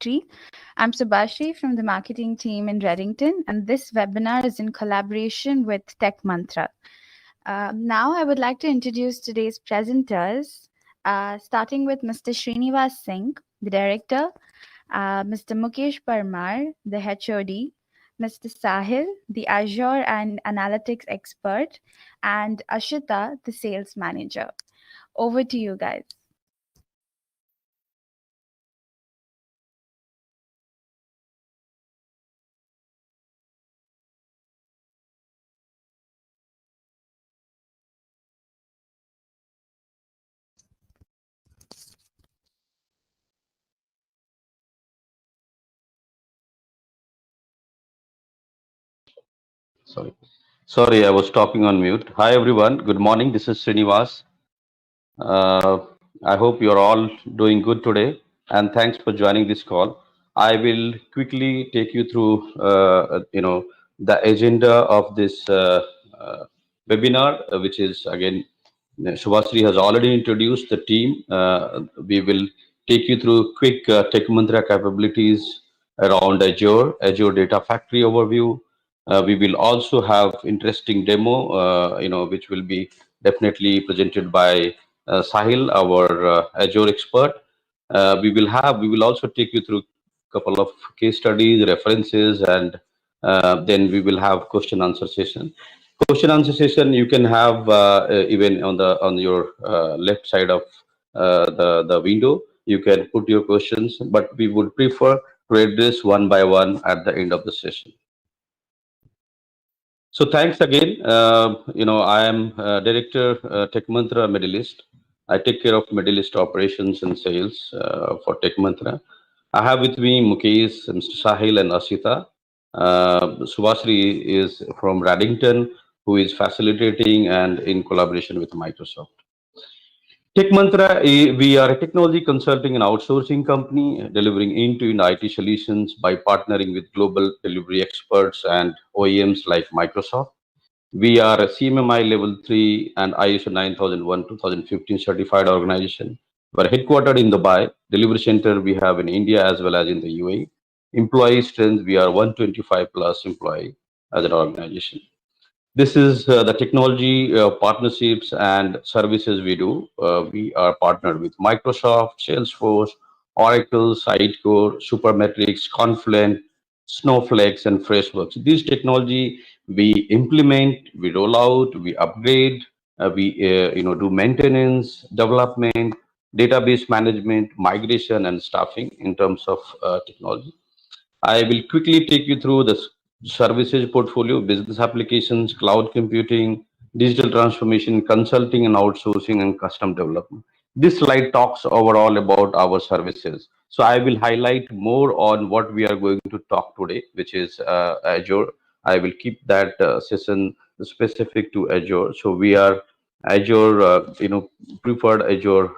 Factory. I'm Subhashri from the marketing team in Redington, and this webinar is in collaboration with Tech Mantra. Now, I would like to introduce today's presenters, starting with Mr. Srinivas Singh, the director, Mr. Mukesh Parmar, the HOD, Mr. Sahil, the Azure and Analytics expert, and Ashita, the sales manager. Over to you guys. Sorry, I was talking on mute. Hi, everyone. Good morning. This is Srinivas. I hope you're all doing good today, and thanks for joining this call. I will quickly take you through, the agenda of this webinar, which is again, Subhasri has already introduced the team. We will take you through quick Tech Mantra capabilities around Azure Data Factory overview. We will also have interesting demo, which will be definitely presented by Sahil, our Azure expert. We will also take you through a couple of case studies, references, and then we will have question answer session. Question answer session you can have even on your left side of the window. You can put your questions, but we would prefer to address one by one at the end of the session. So thanks again. I am Director Tech Mantra Middle East. I take care of Middle East operations and sales for Tech Mantra. I have with me Mukesh, Mr. Sahil, and Asita. Subhasri is from Redington, who is facilitating and in collaboration with Microsoft. Tech Mantra, we are a technology consulting and outsourcing company delivering end-to-end IT solutions by partnering with global delivery experts and OEMs like Microsoft. We are a CMMI Level 3 and ISO 9001-2015 certified organization. We're headquartered in Dubai. Delivery center we have in India as well as in the UAE. Employee strength, we are 125 plus employee as an organization. This is the technology partnerships and services we do. We are partnered with Microsoft, Salesforce, Oracle, Sitecore, Supermetrics, Confluent, Snowflakes, and Freshworks. These technology we implement, we roll out, we upgrade, we do maintenance, development, database management, migration, and staffing in terms of technology. I will quickly take you through the services portfolio, business applications, cloud computing, digital transformation, consulting and outsourcing, and custom development. This slide talks overall about our services. So I will highlight more on what we are going to talk today, which is Azure. I will keep that session specific to Azure. So we are Azure, preferred Azure,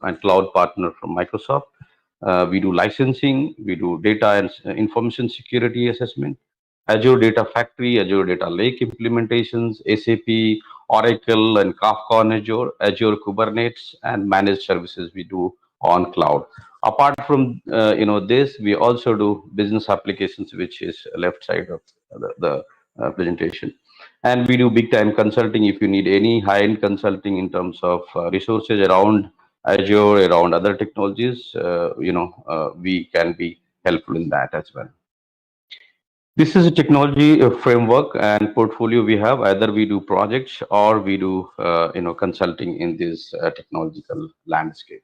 and cloud partner from Microsoft. We do licensing, we do data and information security assessment, Azure Data Factory, Azure Data Lake implementations, SAP, Oracle, and Kafka on Azure, Azure Kubernetes, and managed services we do on cloud. Apart from this, we also do business applications, which is left side of the presentation. And we do big time consulting. If you need any high-end consulting in terms of resources around Azure, around other technologies, we can be helpful in that as well. This is a technology framework and portfolio we have. Either we do projects or we do, consulting in this technological landscape.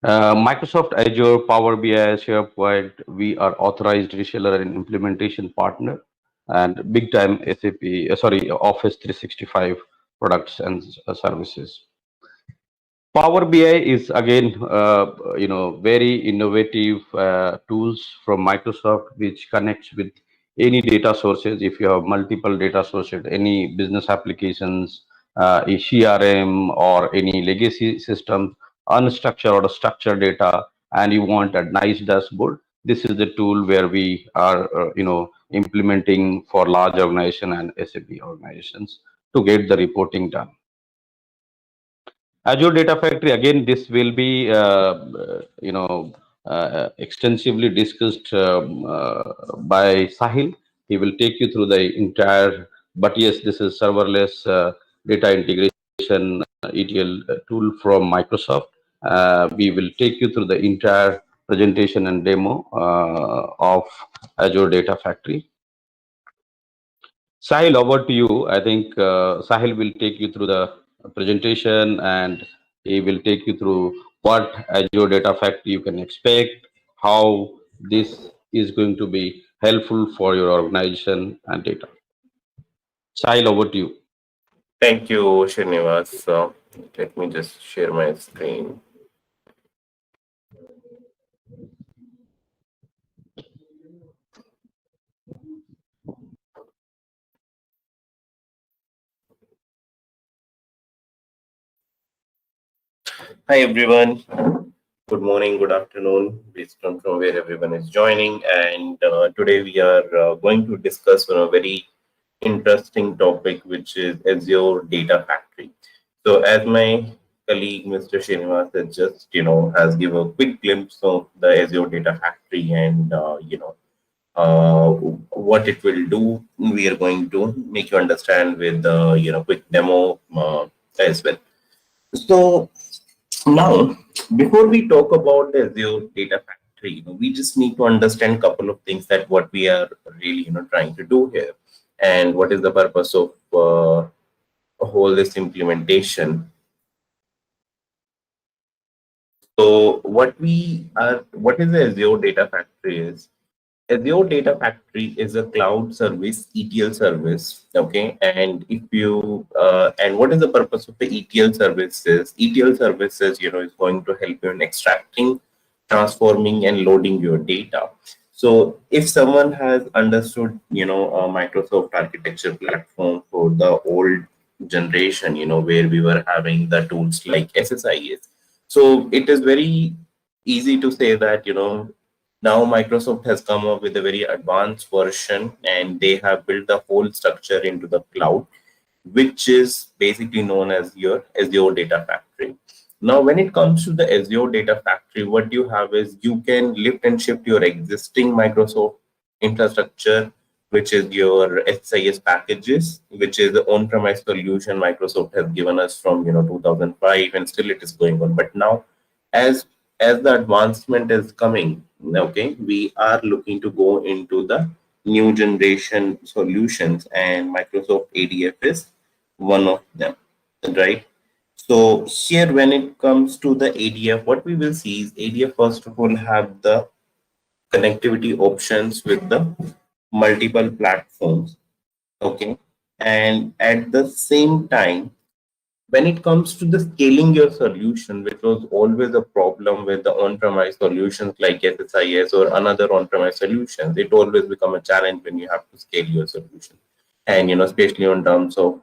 Microsoft Azure, Power BI, SharePoint, we are authorized reseller and implementation partner, and big time Office 365 products and services. Power BI is again, very innovative tools from Microsoft, which connects with any data sources. If you have multiple data sources, any business applications, a CRM or any legacy system, unstructured or structured data, and you want a nice dashboard, this is the tool where we are, implementing for large organization and SAP organizations to get the reporting done. Azure Data Factory, again, this will be, extensively discussed by Sahil. He will take you through the entire, but yes, this is serverless data integration ETL tool from Microsoft. We will take you through the entire presentation and demo of Azure Data Factory. Sahil, over to you. I think Sahil will take you through the presentation and he will take you through what Azure Data Factory you can expect, how this is going to be helpful for your organization and data. Sahil, over to you. Thank you, Srinivas. Let me just share my screen. Hi, everyone. Good morning, good afternoon, based on from where everyone is joining. And today we are going to discuss on a very interesting topic, which is Azure Data Factory. So, as my colleague, Mr. Srinivas, has just has given a quick glimpse of the Azure Data Factory and uh, what it will do. We are going to make you understand with the quick demo as well. So now, before we talk about the Azure Data Factory, we just need to understand a couple of things that what we are really trying to do here, and what is the purpose of whole this implementation. So what is the Azure Data Factory is? Azure Data Factory is a cloud service, ETL service. Okay, and if you and what is the purpose of the ETL services? ETL services, is going to help you in extracting, transforming, and loading your data. So if someone has understood, a Microsoft architecture platform for the old generation, where we were having the tools like SSIS. So it is very easy to say that, now Microsoft has come up with a very advanced version and they have built the whole structure into the cloud, which is basically known as your Azure Data Factory. Now, when it comes to the Azure Data Factory, what you have is you can lift and shift your existing Microsoft infrastructure, which is your SIS packages, which is the on-premise solution Microsoft has given us from 2005, and still it is going on. But now, as as the advancement is coming, okay, we are looking to go into the new generation solutions, and Microsoft ADF is one of them, right? So here, when it comes to the ADF, what we will see is ADF first of all have the connectivity options with the multiple platforms, okay, and at the same time, when it comes to the scaling your solution, which was always a problem with the on-premise solutions like SSIS or another on-premise solutions, it always become a challenge when you have to scale your solution. And especially in terms of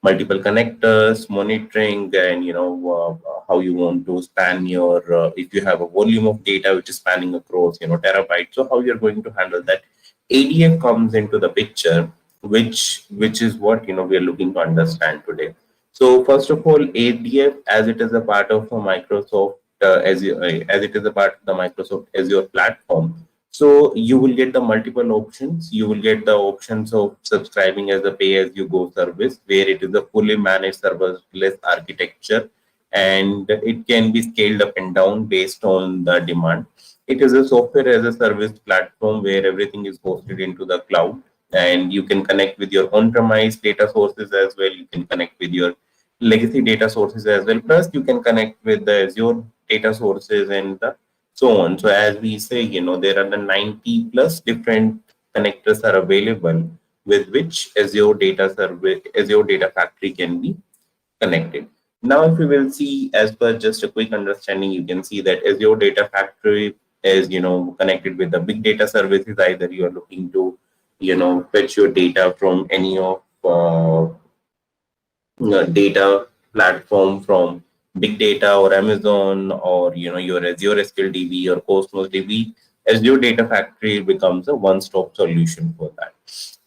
multiple connectors, monitoring, and how you want to span your if you have a volume of data which is spanning across terabytes. So how you're going to handle that? ADF comes into the picture, which is what we are looking to understand today. So first of all, ADF, as it is a part of a Microsoft, as it is a part of the Microsoft Azure platform, so you will get the multiple options. You will get the options of subscribing as a pay-as-you-go service, where it is a fully managed serverless architecture, and it can be scaled up and down based on the demand. It is a software as a service platform where everything is hosted into the cloud, and you can connect with your on-premise data sources as well. You can connect with your legacy data sources as well. Plus, you can connect with the Azure data sources and the so on. So as we say, there are the 90 plus different connectors are available with which Azure Data Factory can be connected. Now, if we will see, as per just a quick understanding, you can see that Azure Data Factory is, connected with the big data services. Either you are looking to, fetch your data from any of data platform from big data or Amazon or your Azure SQL DB or Cosmos DB. Azure Data Factory becomes a one-stop solution for that.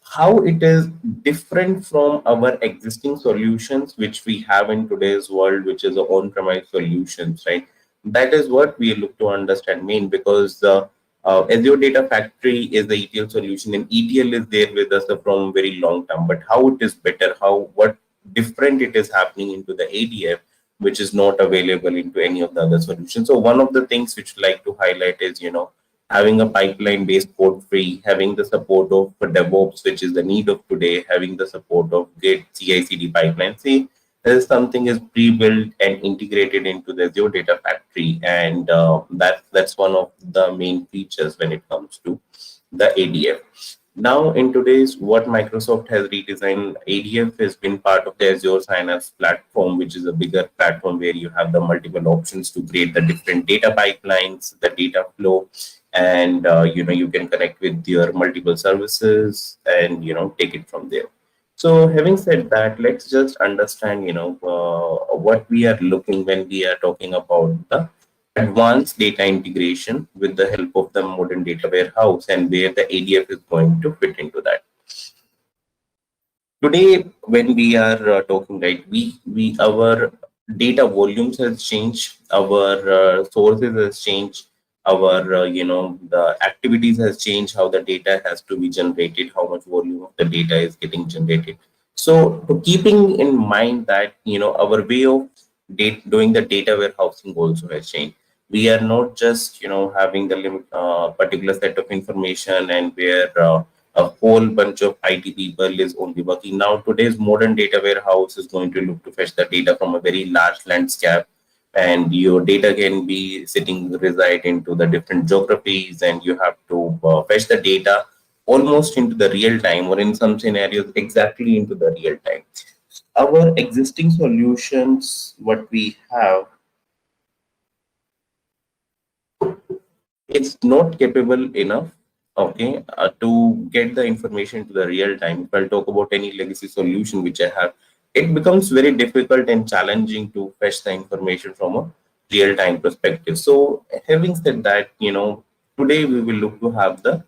how it is different from our existing solutions which we have in today's world, which is on-premise solutions, right? That is what we look to understand main, because Azure Data Factory is the ETL solution, and ETL is there with us from very long term. But how it is better, how what different it is happening into the ADF, which is not available into any of the other solutions. So one of the things which I like to highlight is, having a pipeline based code free, having the support of DevOps, which is the need of today, having the support of Git CI/CD pipeline. See, this something is pre-built and integrated into the Azure Data Factory, and that's one of the main features when it comes to the ADF. Now, in today's what Microsoft has redesigned, ADF has been part of the Azure Synapse platform, which is a bigger platform where you have the multiple options to create the different data pipelines, the data flow, and you can connect with your multiple services and take it from there. So having said that, let's just understand what we are looking when we are talking about the advanced data integration with the help of the modern data warehouse, and where the ADF is going to fit into that. Today, when we are talking, right, we our data volumes has changed, our sources has changed, our the activities has changed, how the data has to be generated, how much volume of the data is getting generated. So to keeping in mind that our way of doing the data warehousing also has changed. We are not just having the particular set of information, and where a whole bunch of IT people is only working. Now, today's modern data warehouse is going to look to fetch the data from a very large landscape, and your data can be reside into the different geographies, and you have to fetch the data almost into the real time, or in some scenarios exactly into the real time. Our existing solutions, what we have, it's not capable enough, okay, to get the information to the real time. If I'll talk about any legacy solution which I have, it becomes very difficult and challenging to fetch the information from a real time perspective. So having said that, today we will look to have the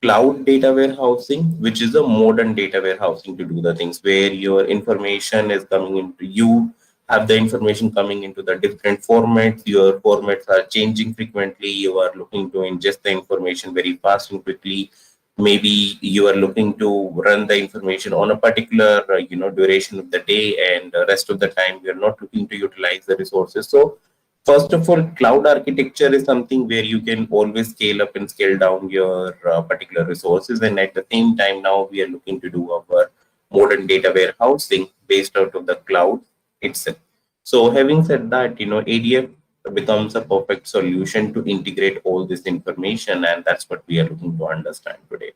cloud data warehousing, which is a modern data warehousing to do the things where your information is coming into, you have the information coming into the different formats. Your formats are changing frequently. You are looking to ingest the information very fast and quickly. Maybe you are looking to run the information on a particular duration of the day, and the rest of the time you're not looking to utilize the resources. So first of all, cloud architecture is something where you can always scale up and scale down your particular resources. And at the same time, now we are looking to do our modern data warehousing based out of the cloud itself. So having said that, ADF becomes a perfect solution to integrate all this information, and that's what we are looking to understand today.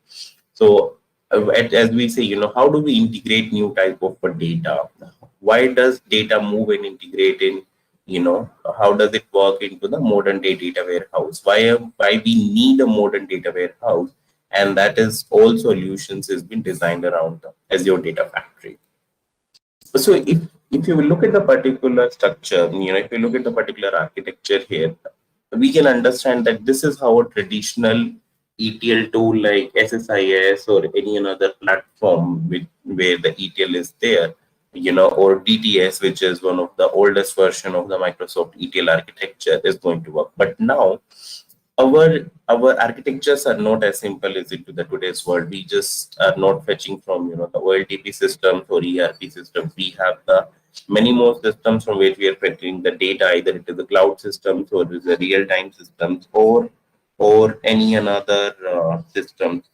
So as we say, how do we integrate new type of data? Why does data move and integrate in, how does it work into the modern day data warehouse? Why we need a modern data warehouse? And that is all solutions has been designed around the Azure Data Factory. So if you look at the particular structure, if you look at the particular architecture here, we can understand that this is how a traditional ETL tool like SSIS or any another platform where the ETL is there, or DTS, which is one of the oldest version of the Microsoft ETL architecture, is going to work. But now our architectures are not as simple as it to the today's world. We just are not fetching from the OLTP systems or ERP systems. We have the many more systems from which we are fetching the data, either it is the cloud systems or it is the real-time systems, or any another systems,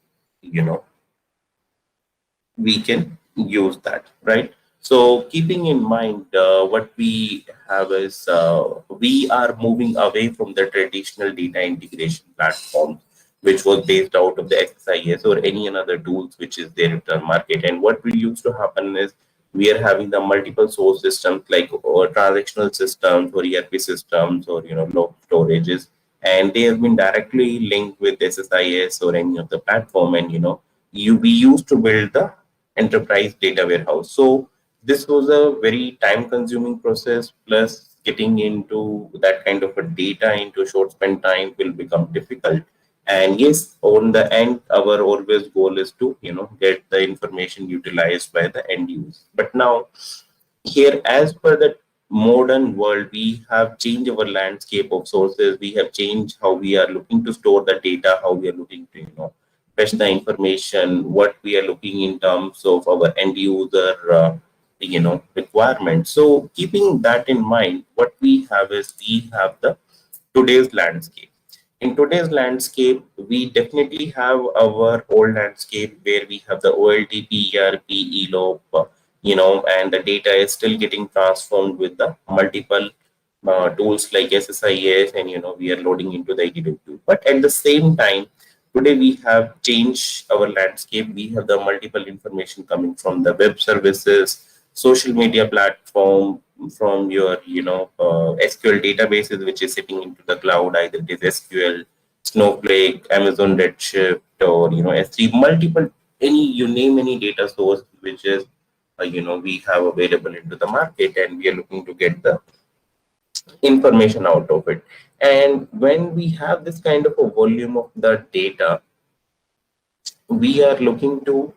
we can use that, right? So keeping in mind, what we have is we are moving away from the traditional data integration platforms, which was based out of the XIS or any another tools which is there in the market. And what we used to happen is we are having the multiple source systems like or transactional systems or ERP systems or log storages, and they have been directly linked with SSIS or any of the platform. And we used to build the enterprise data warehouse. So this was a very time consuming process, plus getting into that kind of a data into short span time will become difficult. And yes, on the end, our always goal is to, get the information utilized by the end use. But now here, as per the modern world, we have changed our landscape of sources. We have changed how we are looking to store the data, how we are looking to, fetch the information, what we are looking in terms of our end user, requirements. So keeping that in mind, what we have is we have the today's landscape. In today's landscape, we definitely have our old landscape where we have the OLTP, ERP, ELOP, and the data is still getting transformed with the multiple tools like SSIS, and we are loading into the EDW. But at the same time, today we have changed our landscape. We have the multiple information coming from the web services, social media platform, from your SQL databases which is sitting into the cloud, either it is SQL, Snowflake, Amazon Redshift, or S3, multiple, any, you name any data source which is we have available into the market, and we are looking to get the information out of it. And when we have this kind of a volume of the data, we are looking to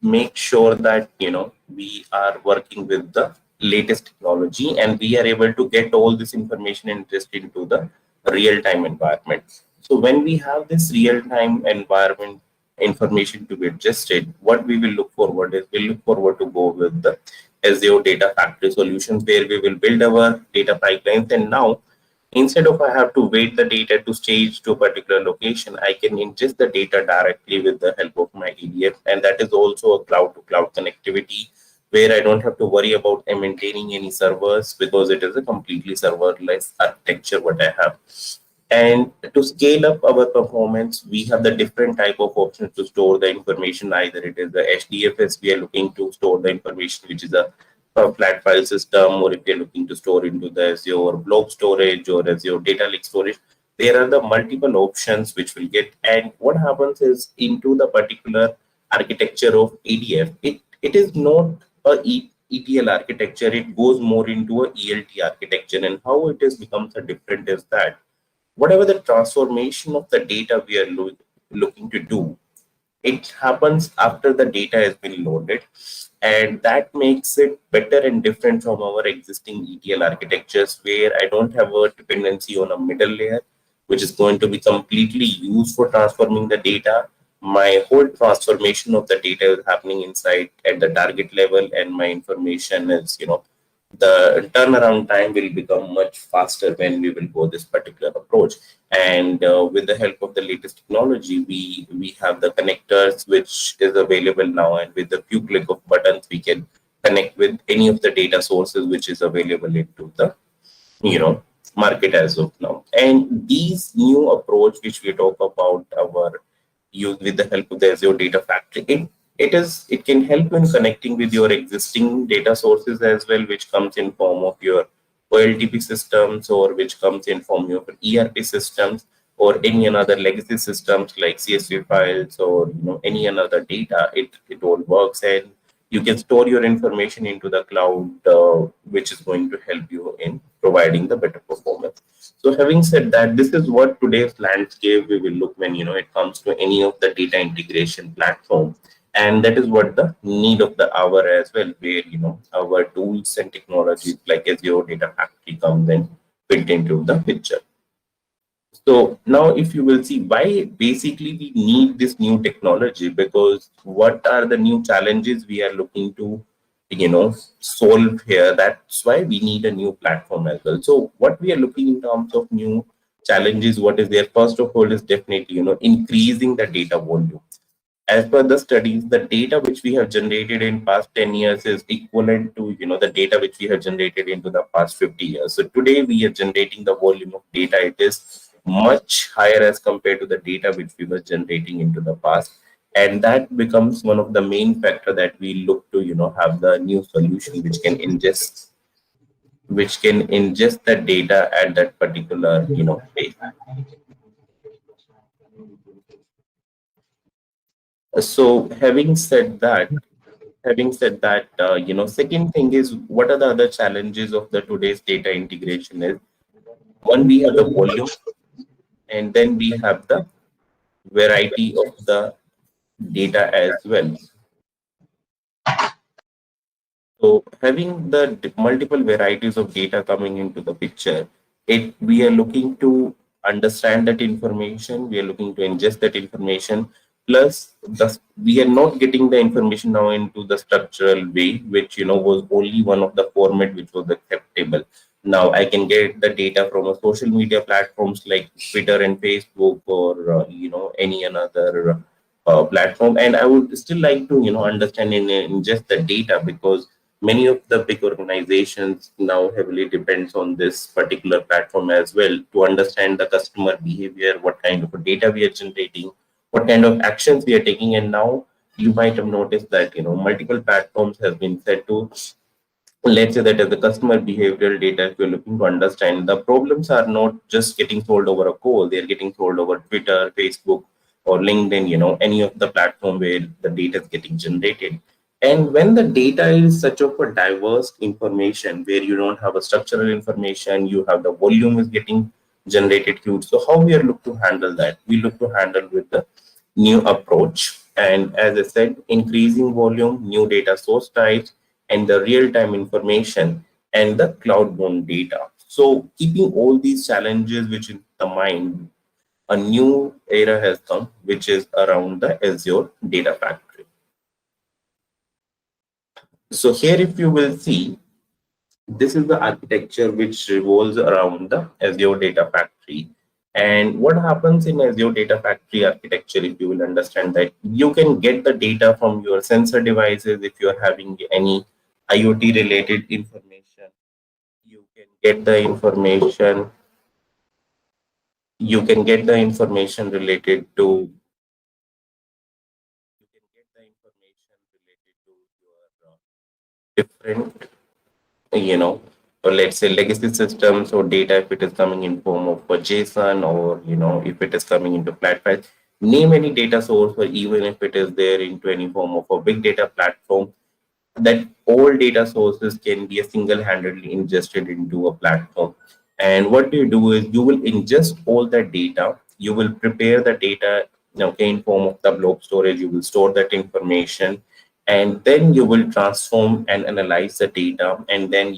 make sure that we are working with the latest technology, and we are able to get all this information and just into the real-time environment. So when we have this real-time environment information to be adjusted, what we will look forward is we'll look forward to go with the Azure Data Factory solutions, where we will build our data pipelines. And now, instead of I have to wait the data to stage to a particular location, I can ingest the data directly with the help of my EDF. And that is also a cloud-to-cloud connectivity, where I don't have to worry about maintaining any servers, because it is a completely serverless architecture what I have. And to scale up our performance, we have the different type of options to store the information. Either it is the HDFS, we are looking to store the information, which is a flat file system, or if you're looking to store into the Azure blob storage or Azure data lake storage, there are the multiple options which will get. And what happens is, into the particular architecture of ADF, it is not a ETL architecture, it goes more into a ELT architecture. And how it is becomes a different is that whatever the transformation of the data we are looking to do, it happens after the data has been loaded, and that makes it better and different from our existing ETL architectures, where I don't have a dependency on a middle layer which is going to be completely used for transforming the data. My whole transformation of the data is happening inside at the target level, and my information is, the turnaround time will become much faster when we will go this particular approach. And with the help of the latest technology, we have the connectors which is available now, and with a few click of buttons we can connect with any of the data sources which is available into the market as of now. And these new approach which we talk about our use with the help of the Azure Data Factory, it can help in connecting with your existing data sources as well, which comes in form of your OLTP systems, or which comes in form of ERP systems, or any another legacy systems like CSV files, or any another data. It all works, and you can store your information into the cloud, which is going to help you in providing the better performance. So having said that, this is what today's landscape we will look when it comes to any of the data integration platform. And that is what the need of the hour as well, where our tools and technologies like Azure Data Factory comes in built into the picture. So now, if you will see why basically we need this new technology, because what are the new challenges we are looking to solve here. That's why we need a new platform as well. So what we are looking in terms of new challenges, what is there? First of all is definitely increasing the data volume. As per the studies, the data which we have generated in past 10 years is equivalent to the data which we have generated into the past 50 years. So today we are generating the volume of data. It is much higher as compared to the data which we were generating into the past. And that becomes one of the main factor that we look to have the new solution which can ingest the data at that particular pace. So having said that, second thing is, what are the other challenges of the today's data integration is, one, we have the volume, and then we have the variety of the data as well. So having the multiple varieties of data coming into the picture, we are looking to understand that information, we are looking to ingest that information, plus we are not getting the information now into the structural way, which was only one of the format which was acceptable. Now I can get the data from a social media platforms like Twitter and Facebook, or any another platform, and I would still like to understand and ingest the data, because many of the big organizations now heavily depends on this particular platform as well to understand the customer behavior, what kind of data we are generating, what kind of actions we are taking. And now you might have noticed that multiple platforms have been set to, let's say that as the customer behavioral data, if you're looking to understand, the problems are not just getting sold over a call, they're getting sold over Twitter, Facebook, or LinkedIn, any of the platform where the data is getting generated. And when the data is such of a diverse information, where you don't have a structural information, you have the volume is getting generated huge. So how we are look to handle that? We look to handle with the new approach. And as I said, increasing volume, new data source types, and the real-time information and the cloud-borne data. So keeping all these challenges which in the mind, a new era has come, which is around the Azure Data Factory. So here, if you will see, this is the architecture which revolves around the Azure Data Factory. And what happens in Azure Data Factory architecture, if you will understand that, you can get the data from your sensor devices. If you're having any IoT related information, you can get the information. You can get the information related to. You can get the information related to your different, or let's say legacy systems or data, if it is coming in form of a JSON, or if it is coming into flat files, name any data source, or even if it is there into any form of a big data platform, that all data sources can be a single-handedly ingested into a platform. And what you do is you will ingest all that data, you will prepare the data, okay, in form of the blob storage, you will store that information, and then you will transform and analyze the data. And then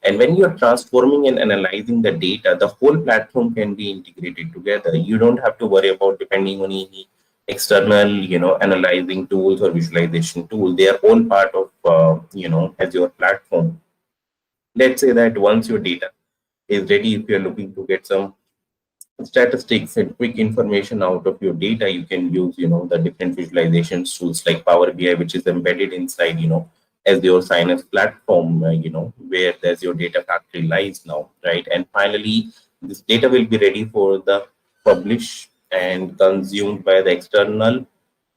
and when you're transforming and analyzing the data, the whole platform can be integrated together. You don't have to worry about depending on any external analyzing tools or visualization tool. They are all part of Azure platform. Let's say that once your data is ready, if you're looking to get some statistics and quick information out of your data, you can use the different visualization tools like Power BI, which is embedded inside Azure Synapse platform, where there's your data factory lies now, right? And finally, this data will be ready for the publish and consumed by the external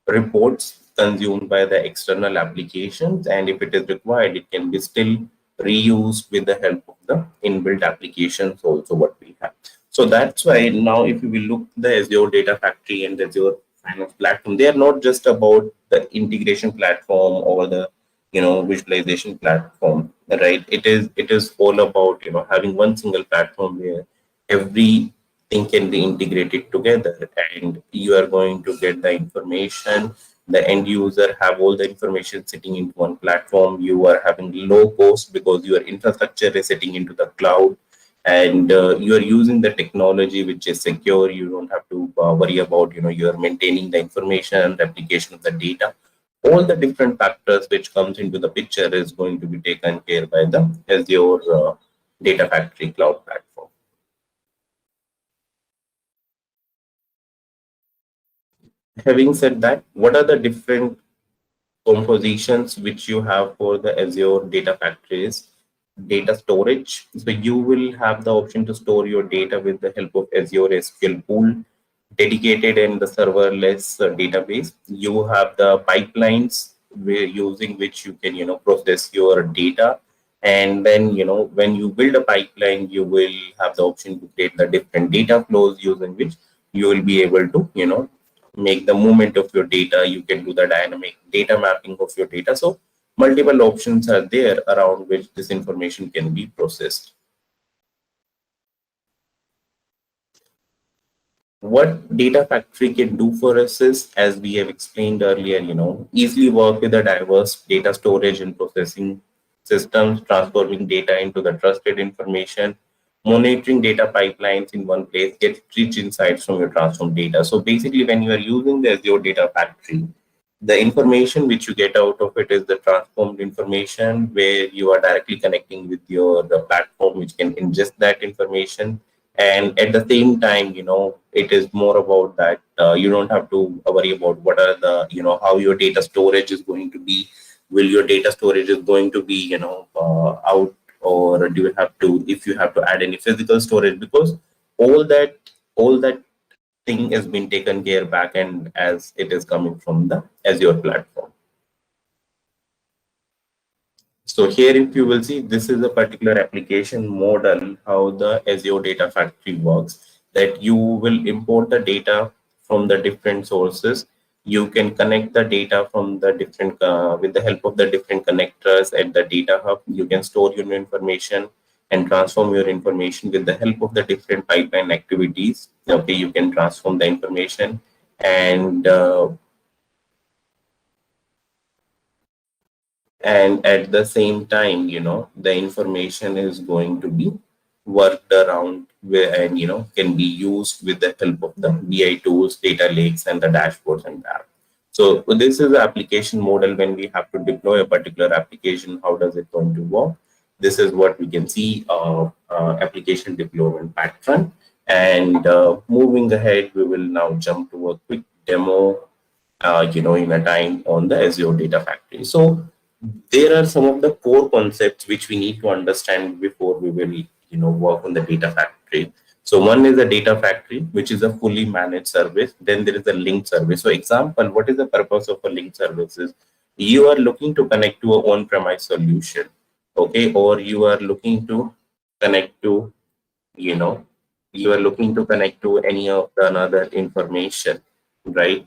reports, consumed by the external applications, and if it is required, it can be still reused with the help of the inbuilt applications also what we have. So that's why now if you will look the Azure Data Factory and the Azure Finance platform, they are not just about the integration platform or the visualization platform, right? It is all about having one single platform where everything can be integrated together, and you are going to get the information. The end user have all the information sitting into one platform. You are having low cost because your infrastructure is sitting into the cloud, and you are using the technology which is secure. You don't have to worry about you are maintaining the information and replication of the data. All the different factors which comes into the picture is going to be taken care by the Azure Data Factory cloud platform. Having said that, what are the different compositions which you have for the Azure Data Factories? Data storage. So you will have the option to store your data with the help of Azure SQL pool, dedicated and the serverless database. You have the pipelines using which you can process your data. And then when you build a pipeline, you will have the option to create the different data flows using which you will be able to make the movement of your data. You can do the dynamic data mapping of your data. So multiple options are there around which this information can be processed. what Data Factory can do for us is, as we have explained earlier, easily work with the diverse data storage and processing systems, transforming data into the trusted information, monitoring data pipelines in one place, get rich insights from your transformed data. So basically, when you are using the Azure Data Factory, the information which you get out of it is the transformed information, where you are directly connecting with the platform which can ingest that information. And at the same time, it is more about that you don't have to worry about what are the, how your data storage is going to be. Will your data storage is going to be, out, or do you have to, if you have to add any physical storage, because all that thing has been taken care back and as it is coming from the Azure platform. So here, if you will see, this is a particular application model, how the Azure Data Factory works, that you will import the data from the different sources. You can connect the data from the different, with the help of the different connectors at the data hub. You can store your information and transform your information with the help of the different pipeline activities. Okay, you can transform the information, and at the same time, the information is going to be worked around and can be used with the help of the BI tools, data lakes, and the dashboards and that. So this is the application model. When we have to deploy a particular application, how does it going to work? This is what we can see, application deployment pattern. And moving ahead, we will now jump to a quick demo, in a time on the Azure Data Factory. So there are some of the core concepts which we need to understand before we will, work on the data factory. So one is the data factory, which is a fully managed service. Then there is a link service. So example, what is the purpose of a link services? You are looking to connect to a on-premise solution, okay, or you are looking to connect to, you know, you are looking to connect to any of the another information, right?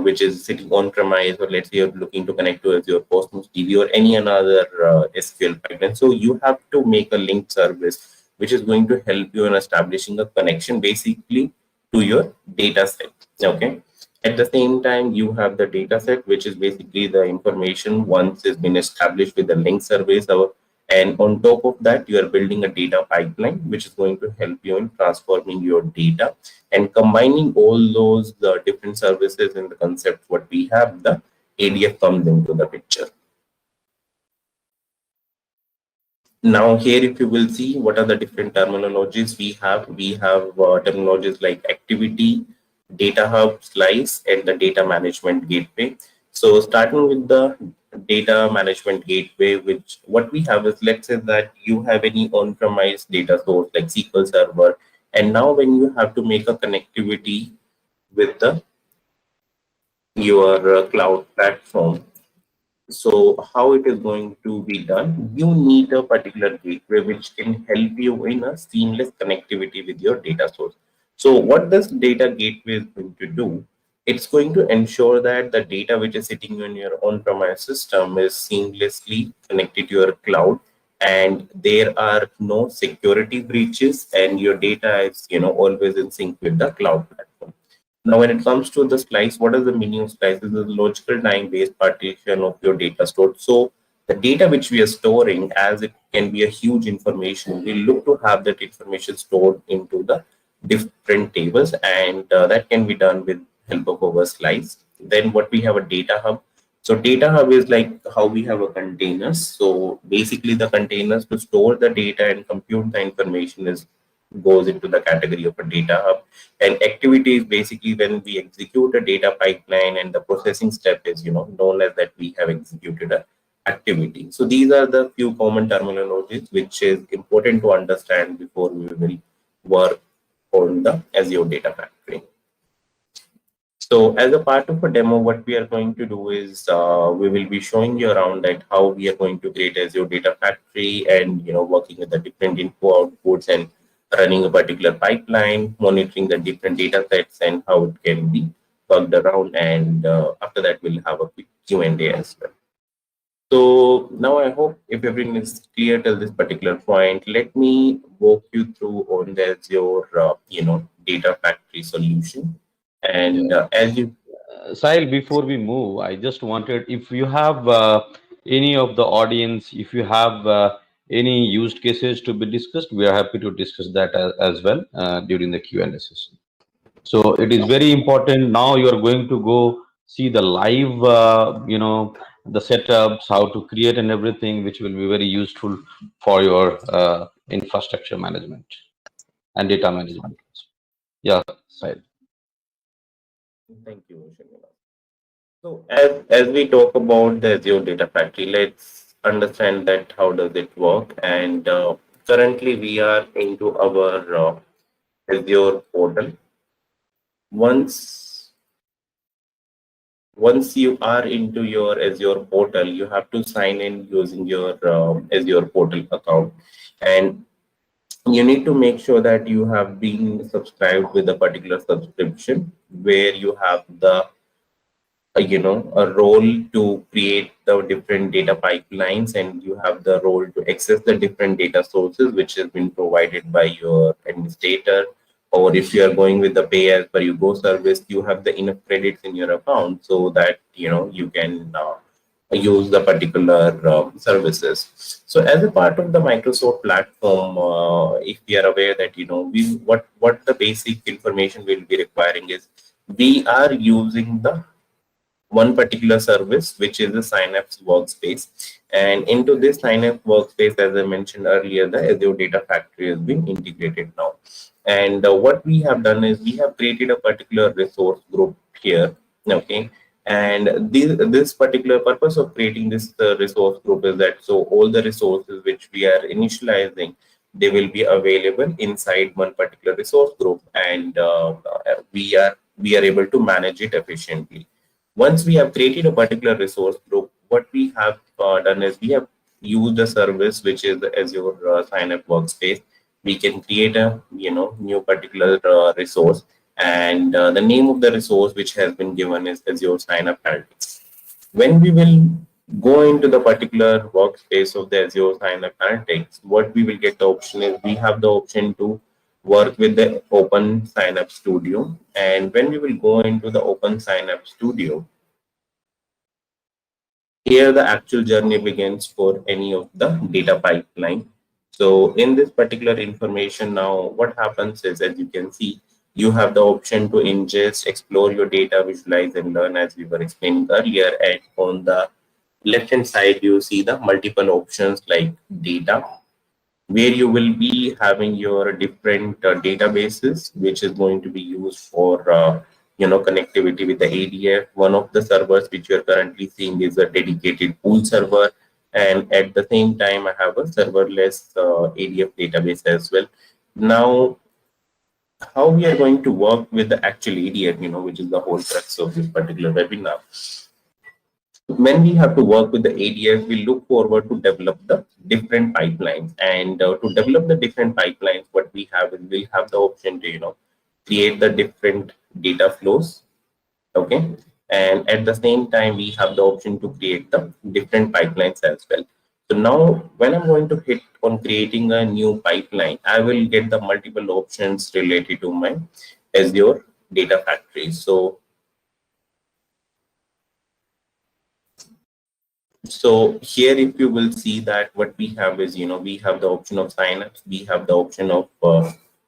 Which is sitting on premise, or let's say you're looking to connect to Azure Cosmos DB or any another SQL pipeline. So you have to make a link service, which is going to help you in establishing a connection basically to your data set. Okay. At the same time, you have the data set, which is basically the information once it's been established with the link service. And on top of that, you are building a data pipeline, which is going to help you in transforming your data and combining all those the different services in the concept. What we have, the ADF comes into the picture. Now here, if you will see, what are the different terminologies we have terminologies like activity, data hub, slice, and the data management gateway. So starting with the data management gateway, which what we have is, let's say that you have any on-premise data source like SQL Server, and now when you have to make a connectivity with your cloud platform, so how it is going to be done? You need a particular gateway which can help you in a seamless connectivity with your data source. So what this data gateway is going to do? It's going to ensure that the data which is sitting in your on-premise system is seamlessly connected to your cloud, and there are no security breaches, and your data is always in sync with the cloud platform. Now, when it comes to the slice, what is the meaning of slice? This is a logical time-based partition of your data stored. So the data which we are storing, as it can be a huge information, we look to have that information stored into the different tables, and that can be done with help of our slice. Then what we have a data hub. So data hub is like how we have a containers. So basically the containers to store the data and compute the information goes into the category of a data hub. And activity is basically when we execute a data pipeline, and the processing step is known as that we have executed a activity. So these are the few common terminologies which is important to understand before we will work on the Azure Data Factory. So as a part of a demo, what we are going to do is we will be showing you around that how we are going to create Azure Data Factory, and working with the different input outputs and running a particular pipeline, monitoring the different data sets and how it can be worked around. And after that, we'll have a quick Q&A as well. So now I hope if everything is clear till this particular point, let me walk you through on the Azure Data Factory Factory solution. And as you Sahil, before we move, I just wanted, if you have any of the audience, if you have any used cases to be discussed, we are happy to discuss that as well during the Q&A session. So it is very important. Now you are going to go see the live, the setups, how to create and everything, which will be very useful for your infrastructure management and data management. Yeah, Sahil. thank you, Shanila. So as we talk about the Azure Data Factory, let's understand that how does it work. And currently we are into our Azure portal. Once you are into your Azure portal, you have to sign in using your Azure portal account, and you need to make sure that you have been subscribed with a particular subscription where you have the a role to create the different data pipelines, and you have the role to access the different data sources which has been provided by your administrator. Or if you are going with the pay as per you go service, you have the enough credits in your account so that you can use the particular services. So as a part of the Microsoft platform, if we are aware that we what the basic information we'll be requiring is, we are using the one particular service, which is the Synapse workspace. And into this Synapse workspace, as I mentioned earlier, the Azure Data Factory has been integrated now. And what we have done is we have created a particular resource group here. Okay. And this particular purpose of creating this resource group is that so all the resources which we are initializing, they will be available inside one particular resource group, and we are able to manage it efficiently. Once we have created a particular resource group, what we have done is we have used a service which is the Azure Sign-up workspace. We can create a new particular resource, and the name of the resource which has been given is Azure Sign-up Analytics. When we will go into the particular workspace of the Azure Sign-up Analytics, what we will get the option is we have the option to work with the Open Sign-up Studio. And when we will go into the Open Sign-up Studio, here the actual journey begins for any of the data pipeline. So in this particular information now, what happens is, as you can see, you have the option to ingest, explore your data, visualize and learn, as we were explaining earlier. And on the left hand side, you see the multiple options like data, where you will be having your different databases, which is going to be used for connectivity with the ADF. One of the servers which you are currently seeing is a dedicated pool server, and at the same time I have a serverless ADF database as well. Now, how we are going to work with the actual ADF, which is the whole crux of this particular webinar. When we have to work with the ADF, we look forward to develop the different pipelines. And to develop the different pipelines, what we have is we'll have the option to, create the different data flows. Okay. And at the same time, we have the option to create the different pipelines as well. So now when I'm going to hit on creating a new pipeline, I will get the multiple options related to my Azure Data Factory. So here, if you will see that what we have is, we have the option of signups, we have the option of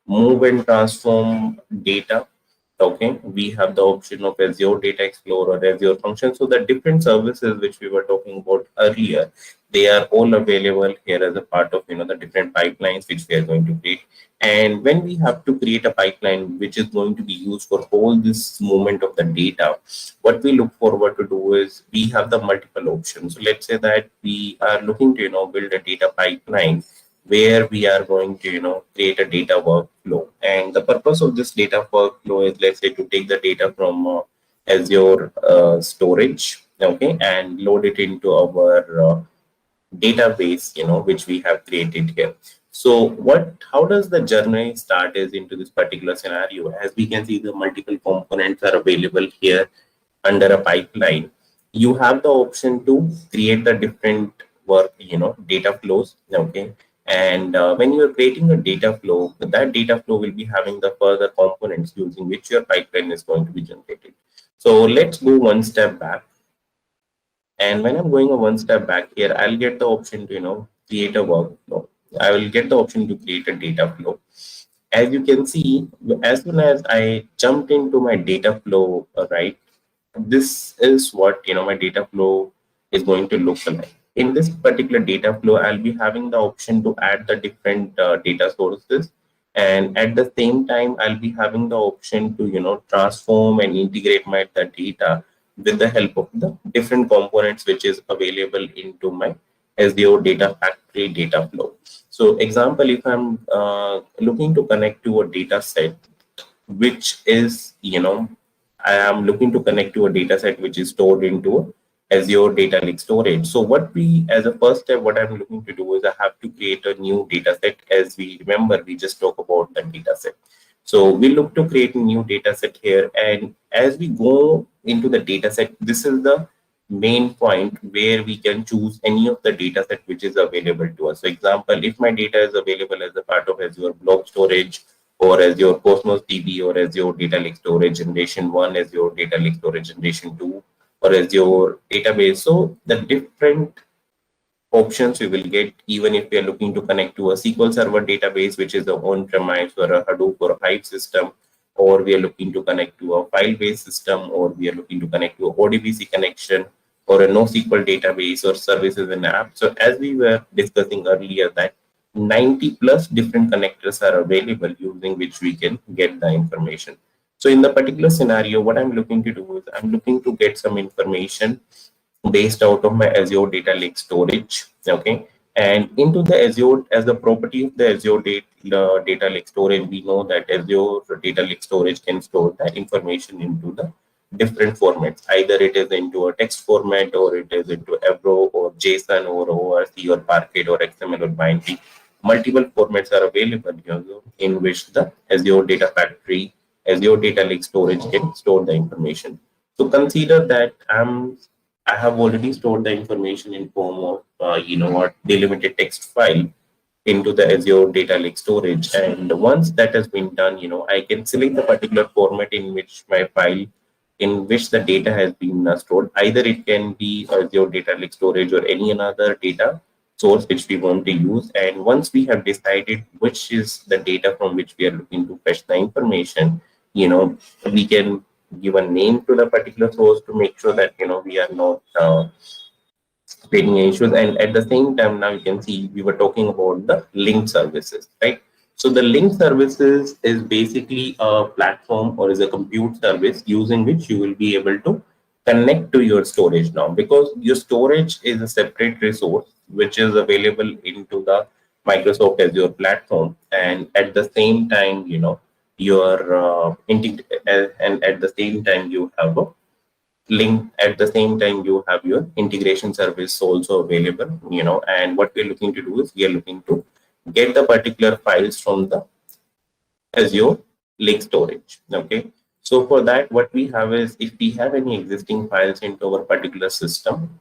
move and transform data. Okay, we have the option of Azure Data Explorer, Azure Function. So the different services which we were talking about earlier, they are all available here as a part of the different pipelines which we are going to create. And when we have to create a pipeline which is going to be used for all this movement of the data, what we look forward to do is we have the multiple options. So let's say that we are looking to build a data pipeline where we are going to create a data workflow. And the purpose of this data workflow is, let's say, to take the data from Azure storage, okay, and load it into our database, which we have created here. So how does the journey start is into this particular scenario? As we can see, the multiple components are available here under a pipeline. You have the option to create the different work, data flows, okay. And when you're creating a data flow, that data flow will be having the further components using which your pipeline is going to be generated. So let's go one step back. And when I'm going a one step back here, I'll get the option to, create a workflow. I will get the option to create a data flow. As you can see, as soon as I jumped into my data flow, right, this is what, my data flow is going to look like. In this particular data flow, I'll be having the option to add the different data sources. And at the same time, I'll be having the option to, transform and integrate my the data with the help of the different components which is available into my Azure Data Factory data flow. So example, if I'm looking to connect to a data set, which is, I am looking to connect to a data set which is stored into Azure Data Lake Storage. So what we, as a first step, what I'm looking to do is I have to create a new data set. As we remember, we just talked about the data set. So we look to create a new data set here. And as we go into the data set, this is the main point where we can choose any of the data set which is available to us. So example, if my data is available as a part of Azure Blob Storage, or Azure Cosmos DB, or Azure Data Lake Storage Generation 1, Azure Data Lake Storage Generation 2, or Azure Database. So the different options we will get, even if we are looking to connect to a SQL Server database, which is a on-premise, or a Hadoop or a Hive system, or we are looking to connect to a file-based system, or we are looking to connect to a ODBC connection, or a NoSQL database, or services and apps. So as we were discussing earlier, that 90 plus different connectors are available using which we can get the information. So in the particular scenario, what I'm looking to do is I'm looking to get some information based out of my Azure Data Lake Storage. Okay. And into the Azure, as the property of the Azure Data Lake Storage, we know that Azure Data Lake Storage can store that information into the different formats. Either it is into a text format, or it is into Avro, or JSON, or ORC, or Parquet, or XML, or binary. Multiple formats are available in which the Azure Data Factory, Azure Data Lake Storage can store the information. So consider that I have already stored the information in form of, a delimited text file into the Azure Data Lake Storage. And once that has been done, I can select the particular format in which my file, in which the data has been stored. Either it can be Azure Data Lake Storage, or any another data source which we want to use. And once we have decided which is the data from which we are looking to fetch the information, we can give a name to the particular source to make sure that, we are not creating issues. And at the same time, now you can see we were talking about the link services, right? So the link services is basically a platform, or is a compute service using which you will be able to connect to your storage now, because your storage is a separate resource which is available into the Microsoft Azure platform. And at the same time, your and at the same time you have a link. At the same time you have your integration service also available. And what we're looking to do is we are looking to get the particular files from the Azure Lake Storage. Okay, so for that, what we have is, if we have any existing files into our particular system,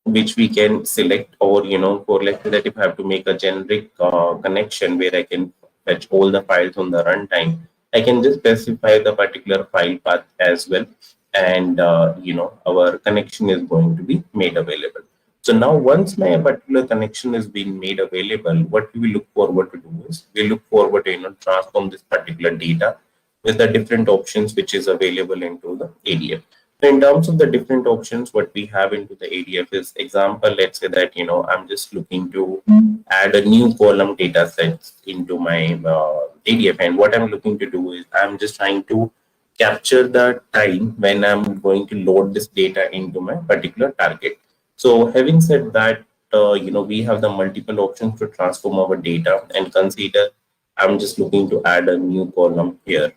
which we can select, or for, let's say that if I have to make a generic connection where I can fetch all the files on the runtime, I can just specify the particular file path as well. And our connection is going to be made available. So now once my particular connection is being made available, what we look forward to do is we look forward to transform this particular data with the different options which is available into the ADF. So in terms of the different options, what we have into the ADF is, example, let's say that, I'm just looking to add a new column data set into my ADF. And what I'm looking to do is I'm just trying to capture the time when I'm going to load this data into my particular target. So having said that, we have the multiple options to transform our data. And consider I'm just looking to add a new column here.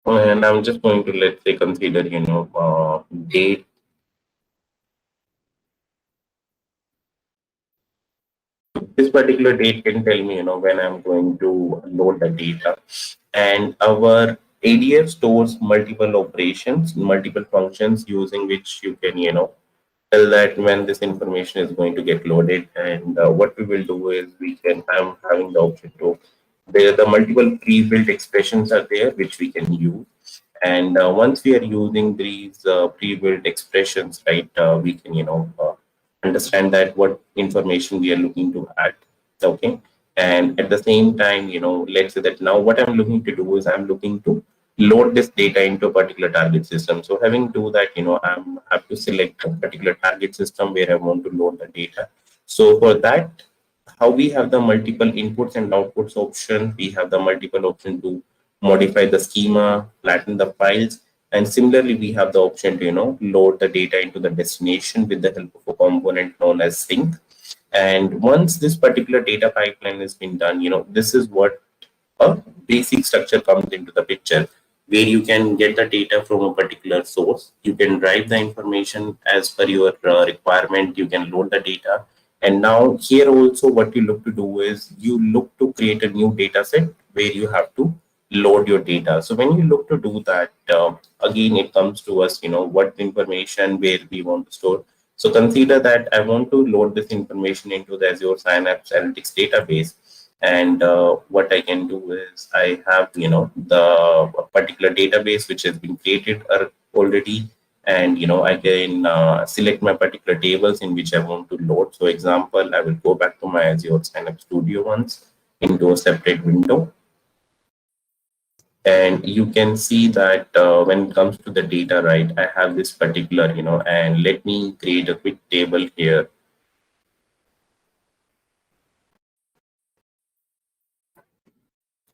And I'm just going to, let's say, consider, date. This particular date can tell me, when I'm going to load the data. And our ADF stores multiple operations, multiple functions using which you can, tell that when this information is going to get loaded. And what we will do is we can having the option to, there the multiple pre-built expressions are there which we can use. And once we are using these pre-built expressions, right, we can, understand that what information we are looking to add. Okay. And at the same time, let's say that now what I'm looking to do is I'm looking to load this data into a particular target system. So having to do that, I have to select a particular target system where I want to load the data. So for that, how we have the multiple inputs and outputs option, we have the multiple option to modify the schema, flatten the files, and similarly we have the option to load the data into the destination with the help of a component known as sync. And once this particular data pipeline has been done, this is what a basic structure comes into the picture, where you can get the data from a particular source. You can drive the information as per your requirement. You can load the data. And now here also what you look to do is you look to create a new data set where you have to load your data. So when you look to do that, again, it comes to us, what information, where we want to store. So consider that I want to load this information into the Azure Synapse Analytics database. And what I can do is I have, the particular database which has been created already. And, I can select my particular tables in which I want to load. So example, I will go back to my Azure Synapse Studio once into a separate window. And you can see that when it comes to the data, right, I have this particular, and let me create a quick table here.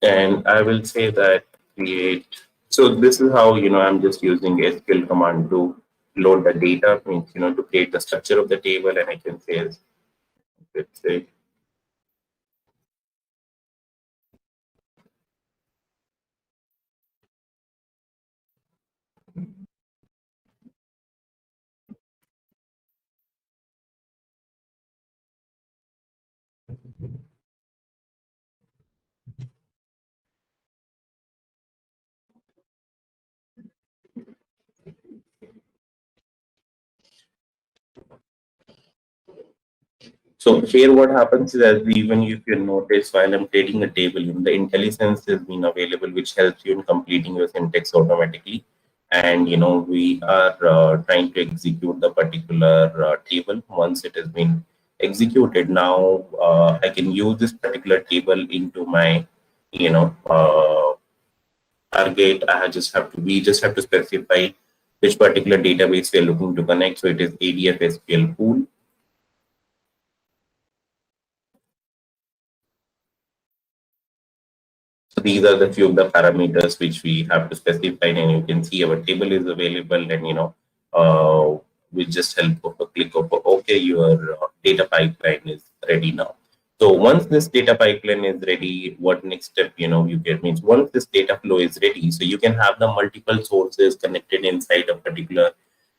And I will say that create. So this is how, I'm just using SQL command to load the data, means, to create the structure of the table. And I can say, let's say, so here what happens is, as even if you notice, while I'm creating a table, the IntelliSense has been available, which helps you in completing your syntax automatically. And we are trying to execute the particular table. Once it has been executed, now I can use this particular table into my target. We just have to specify which particular database we are looking to connect. So it is ADF SQL pool. So these are the few of the parameters which we have to specify, and you can see our table is available. And we just help of a click of okay, your data pipeline is ready now. So once this data pipeline is ready, what next step you get means, once this data flow is ready, so you can have the multiple sources connected inside a particular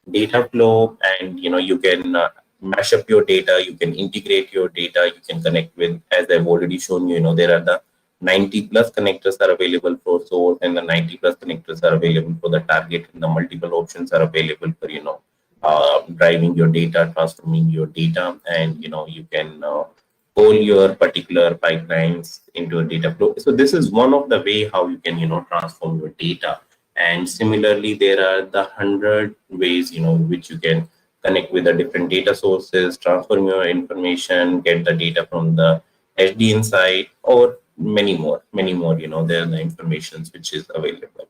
data flow, and you can mash up your data, you can integrate your data, you can connect with, as I've already shown you, there are the 90 plus connectors are available for source, and the 90 plus connectors are available for the target, and the multiple options are available for driving your data, transforming your data. And you can pull your particular pipelines into a data flow. So this is one of the way how you can transform your data. And similarly, there are the 100 ways which you can connect with the different data sources, transform your information, get the data from the HD inside, or many more. There are the informations which is available.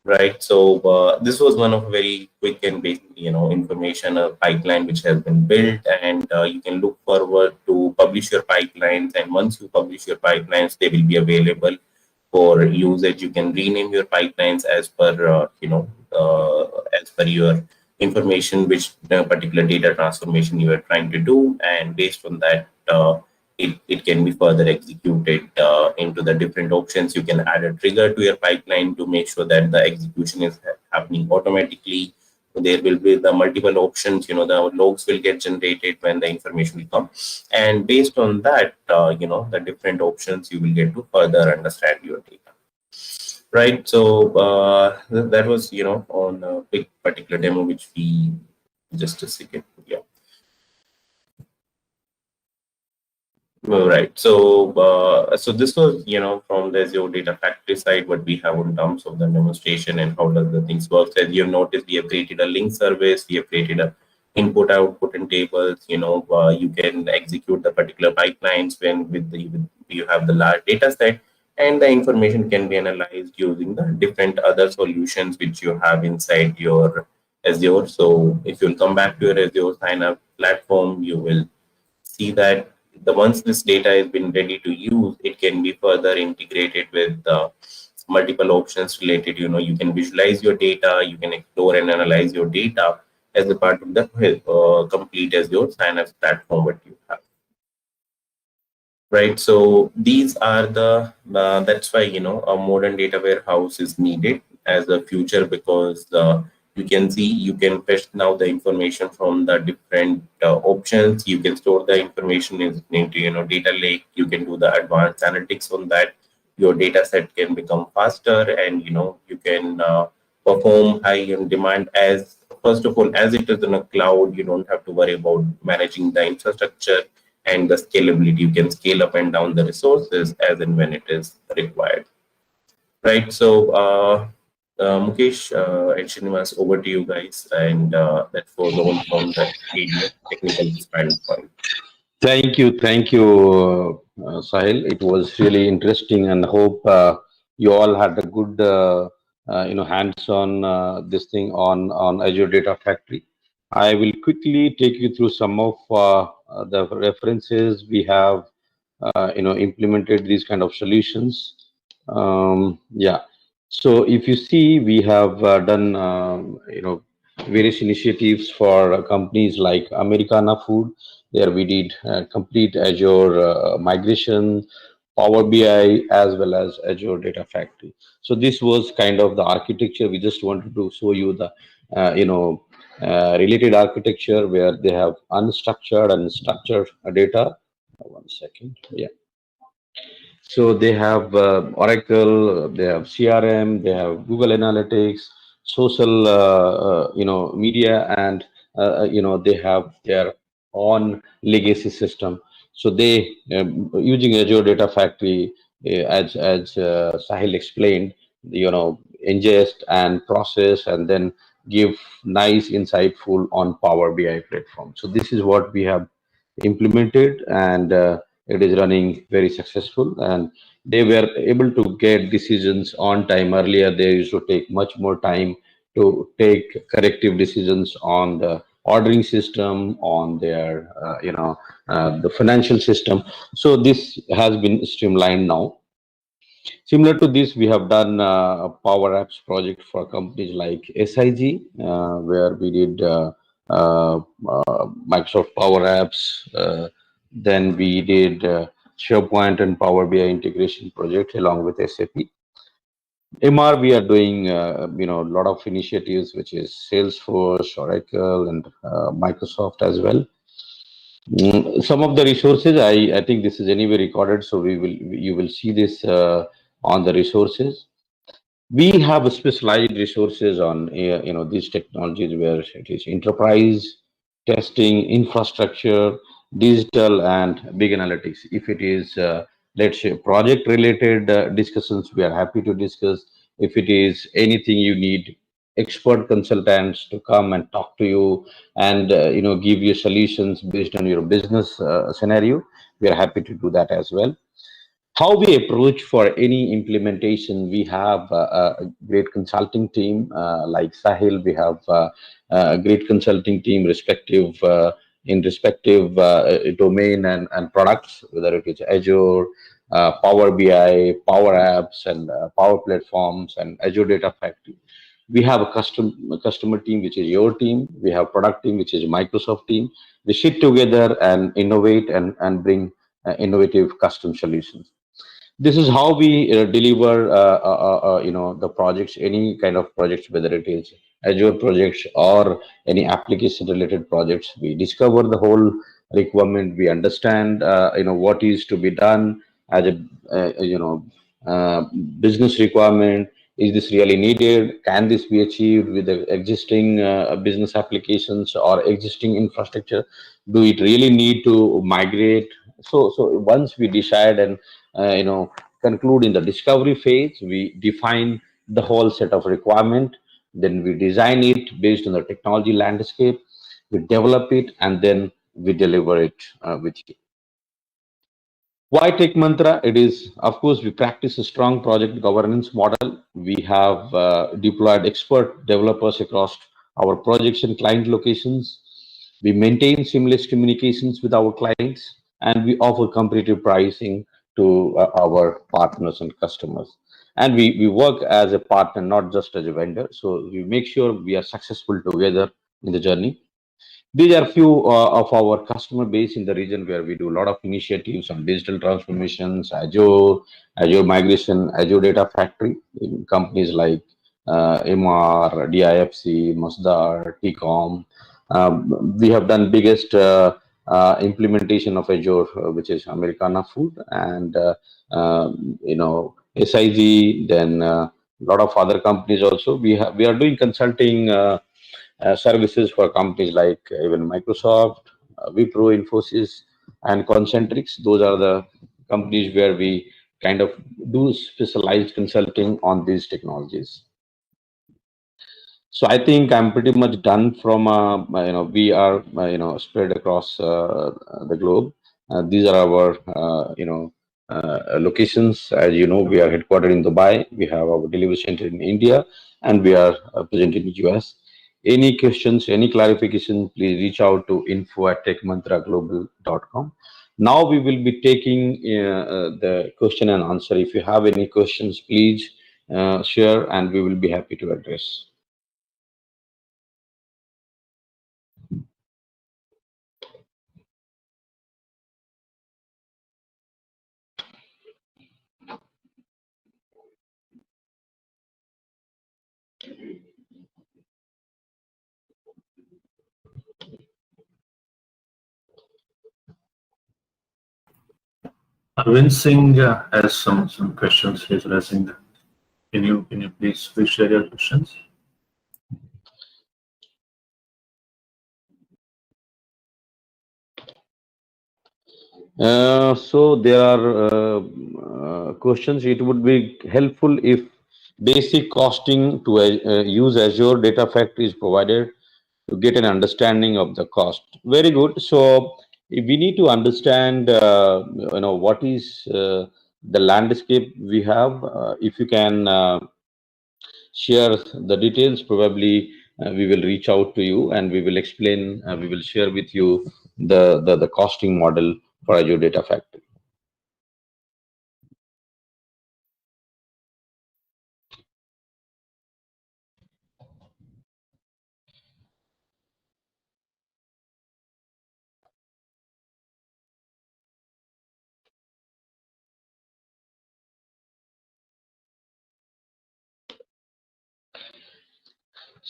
Right. So this was one of very quick and basic, information pipeline which has been built, and you can look forward to publish your pipelines. And once you publish your pipelines, they will be available for usage. You can rename your pipelines as per as per your information, which particular data transformation you are trying to do, and based on that, it can be further executed into the different options. You can add a trigger to your pipeline to make sure that the execution is happening automatically. There will be the multiple options, the logs will get generated when the information will come. And based on that, the different options you will get to further understand your data. right? So that was, on a big particular demo which we just a second. Yeah. Right. So, so this was, from the Azure Data Factory side, what we have in terms of the demonstration and how does the things work. As you've noticed, we have created a link service, we have created a input, output, and tables. You can execute the particular pipelines when with you have the large data set, and the information can be analyzed using the different other solutions which you have inside your Azure. So, if you'll come back to your Azure sign up platform, you will see that the once this data has been ready to use, it can be further integrated with multiple options related. You can visualize your data, you can explore and analyze your data as a part of the complete Azure Synapse platform what you have. Right. So these are the that's why a modern data warehouse is needed as a future, because you can see, you can fetch now the information from the different options. You can store the information into data lake. You can do the advanced analytics on that. Your data set can become faster, and you can perform high in demand. As first of all, as it is in a cloud, you don't have to worry about managing the infrastructure and the scalability. You can scale up and down the resources as and when it is required. Right. So, Mukesh and Srinivas, over to you guys, and that was all from the area technical standpoint. Thank you, Sahil. It was really interesting, and hope you all had a good, hands-on this thing on Azure Data Factory. I will quickly take you through some of the references we have, implemented these kind of solutions. Yeah. So if you see, we have done, various initiatives for companies like Americana Food. There we did complete Azure migration, Power BI, as well as Azure Data Factory. So this was kind of the architecture. We just wanted to show you the, related architecture where they have unstructured and structured data. One second. Yeah. So they have Oracle, they have CRM, they have Google Analytics, social, media, and they have their own legacy system. So they using Azure Data Factory, as Sahil explained, ingest and process, and then give nice, insightful on Power BI platform. So this is what we have implemented, and it is running very successful, and they were able to get decisions on time. Earlier they used to take much more time to take corrective decisions on the ordering system, on their the financial system. So this has been streamlined now. Similar to this, we have done a Power Apps project for companies like SIG, where we did Microsoft Power Apps. Then we did SharePoint and Power BI integration project along with SAP. MR, we are doing a lot of initiatives, which is Salesforce, Oracle, and Microsoft as well. Some of the resources, I think this is anyway recorded, so you will see this on the resources. We have specialized resources on these technologies, where it is enterprise, testing, infrastructure, digital, and big analytics. If it is, let's say, project related discussions, we are happy to discuss. If it is anything you need expert consultants to come and talk to you and give you solutions based on your business scenario, we are happy to do that as well. How we approach for any implementation, we have a great consulting team like Sahil. We have a great consulting team in respective domain and products, whether it is Azure, Power BI, Power Apps, and Power Platforms, and Azure Data Factory. We have a customer team, which is your team. We have product team, which is Microsoft team. We sit together and innovate and bring innovative custom solutions. This is how we deliver the projects, any kind of projects, whether it is Azure projects or any application related projects. We discover the whole requirement, we understand what is to be done as a business requirement, is this really needed? Can this be achieved with the existing business applications or existing infrastructure? Do it really need to migrate? So once we decide and conclude in the discovery phase, we define the whole set of requirement. Then we design it based on the technology landscape. We develop it and then we deliver it with you. Why Tech Mantra? It is, of course, we practice a strong project governance model. We have deployed expert developers across our projects and client locations. We maintain seamless communications with our clients, and we offer competitive pricing to our partners and customers. And we work as a partner, not just as a vendor. So we make sure we are successful together in the journey. These are few of our customer base in the region where we do a lot of initiatives on digital transformations, Azure migration, Azure Data Factory in companies like MR, DIFC, Masdar, TCOM. We have done biggest implementation of Azure, which is Americana Food, and SIG. Then a lot of other companies also. We are doing consulting. Services for companies like even Microsoft, Wipro, Infosys, and Concentrix. Those are the companies where we kind of do specialized consulting on these technologies. So I think I'm pretty much done from, we are, spread across the globe. These are our, locations. As you know, we are headquartered in Dubai. We have our delivery center in India, and we are present in the US. Any questions, any clarification, please reach out to info@techmantraglobal.com. Now we will be taking the question and answer. If you have any questions, please share, and we will be happy to address. Arvind Singh has some questions he's raising. Can you please share your questions? So there are questions. It would be helpful if basic costing to use Azure Data Factory is provided to get an understanding of the cost. Very good. So if we need to understand, what is the landscape we have. If you can share the details, probably we will reach out to you and we will explain. We will share with you the costing model for Azure Data Factory.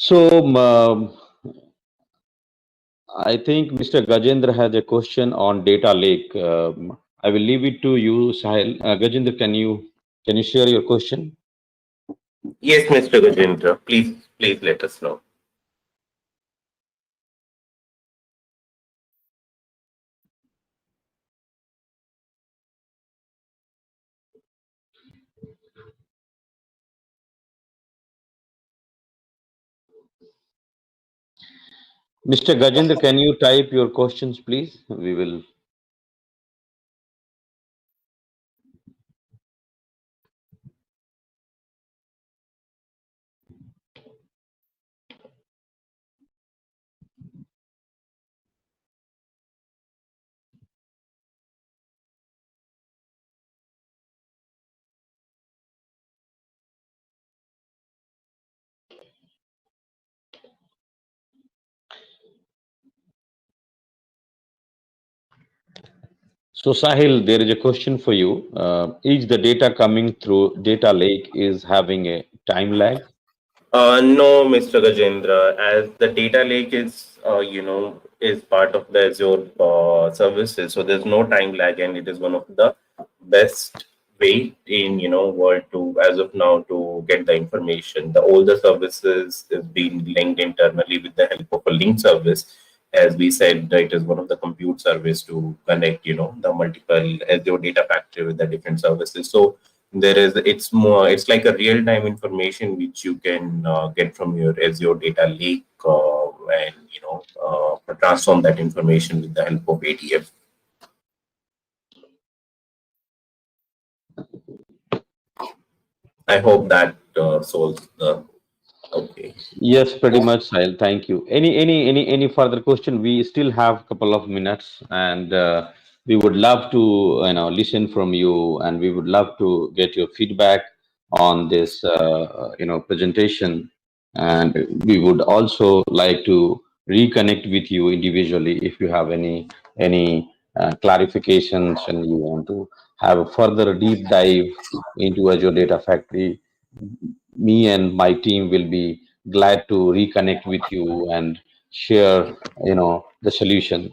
So I think Mr. Gajendra has a question on data lake. I will leave it to you, Sahil. Gajendra, can you share your question? Yes, Mr. Gajendra, please let us know. Mr. Gajendra, can you type your questions, please? We will. So Sahil, there is a question for you. Is the data coming through data lake is having a time lag? No, Mr. Gajendra, as the data lake is, is part of the Azure services, so there's no time lag, and it is one of the best, way in world to as of now to get the information. The older services is being linked internally with the help of a link service. As we said, it is one of the compute service to connect the multiple Azure Data Factory with the different services. So it's like a real-time information which you can get from your Azure data lake, and transform that information with the help of ADF. I hope that solves the. Okay. Yes, pretty much, Sahil. Thank you. Any further question? We still have a couple of minutes, and we would love to listen from you, and we would love to get your feedback on this presentation. And we would also like to reconnect with you individually if you have any clarifications and you want to have a further deep dive into Azure Data Factory. Me and my team will be glad to reconnect with you and share the solution.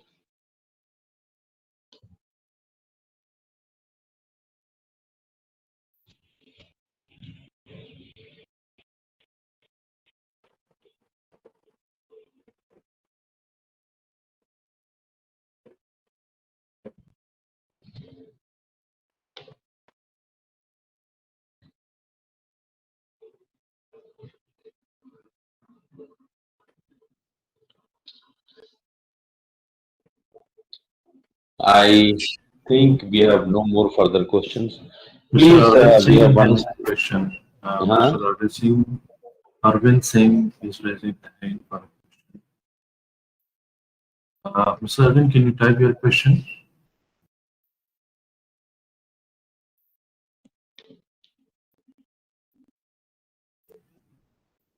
I think we have no more further questions. Please, we have one question. uh Mr. Arvind Singh is raising the hand for a question. Mr. Arvind, can you type your question?